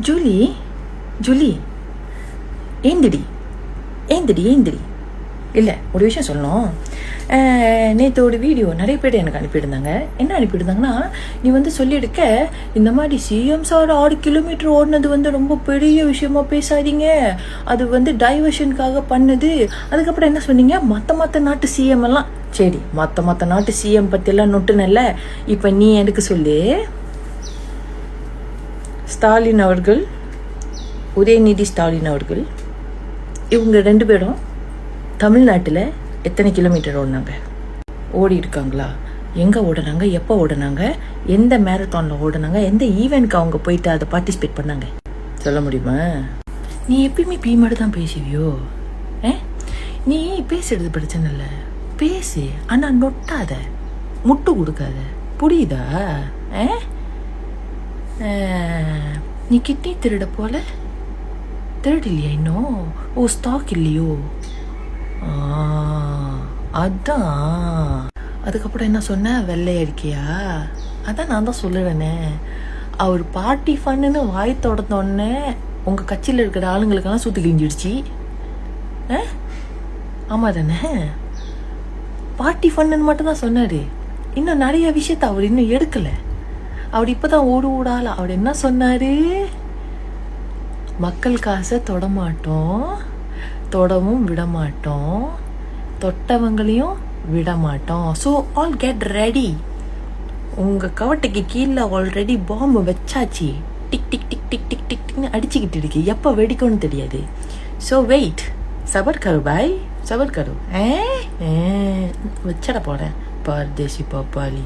Julie Julie ஏந்திடி ஏந்திடி ஏந்திடி. இல்லை, ஒரு விஷயம் சொல்லணும். நேற்று ஒரு வீடியோ நிறைய பேர் எனக்கு அனுப்பியிருந்தாங்க. என்ன அனுப்பியிருந்தாங்கன்னா, நீ சொல்லியிருக்க இந்த மாதிரி சிஎம் சார் 6 கிலோமீட்டர் ஓடினது ரொம்ப பெரிய விஷயமா பேசாதீங்க, அது டைவர்ஷனுக்காக பண்ணுது. அதுக்கப்புறம் என்ன சொன்னீங்க, மற்ற நாட்டு சிஎம் எல்லாம். சரி, மற்ற நாட்டு சிஎம் பற்றியெல்லாம் நொட்டுனல்ல. இப்போ நீ எனக்கு சொல்லு, ஸ்டாலின் அவர்கள், உதயநிதி ஸ்டாலின் அவர்கள், இவங்க 2 பேரும் தமிழ்நாட்டில் எத்தனை கிலோமீட்டர் ஓடினாங்க? ஓடி இருக்காங்களா? எங்கே ஓடினாங்க? எப்போ ஓடினாங்க? எந்த மேரத்தானில் ஓடினாங்க? எந்த ஈவெண்ட்க்கு அவங்க போயிட்டு அதை பார்ட்டிசிபேட் பண்ணாங்க? சொல்ல முடியுமா? நீ எப்பயுமே பீமாடு தான் பேசுவியோ? நீ பேசுறது பிரச்சனை இல்லை, பேசு. ஆனால் நொட்டாத, முட்டு கொடுக்காத, புரியுதா? நீ கிட்னி திருட போல திருடலையா இன்னும்? ஓ, ஸ்டாக் இல்லையோ? அதான். அதுக்கப்புறம் என்ன சொன்ன, வெள்ளை அடிக்கையா? அதான் நான் தான் சொல்லுவேனே, அவர் பார்ட்டி ஃபன்னு வாய் தொடர்ந்தோடனே உங்கள் கட்சியில் இருக்கிற ஆளுங்களுக்கெல்லாம் சுற்றி கிழிஞ்சிடுச்சு. ஆமாம் தானே? பார்ட்டி ஃபன்னு மட்டும் தான் சொன்னார். இன்னும் நிறைய விஷயத்த அவர் இன்னும் எடுக்கலை. அவர் இப்போ தான் ஓடால. அவர் என்ன சொன்னார், மக்கள் காசை தொடமாட்டோம், தொடவும் விடமாட்டோம், தொட்டவங்களையும் விடமாட்டோம். So all get ready. உங்கள் கவட்டைக்கு கீழே ஆல்ரெடி பாம்பு வச்சாச்சு. Tick tick tick tick tick tick டிக்னு அடிச்சுக்கிட்டு இருக்கு. எப்போ வெடிக்கும்னு தெரியாது. ஸோ வெயிட், சபர் கரு பாய், சபர் கரு. வச்சிட போகிறேன் பர்தேசி பாப்பாளி.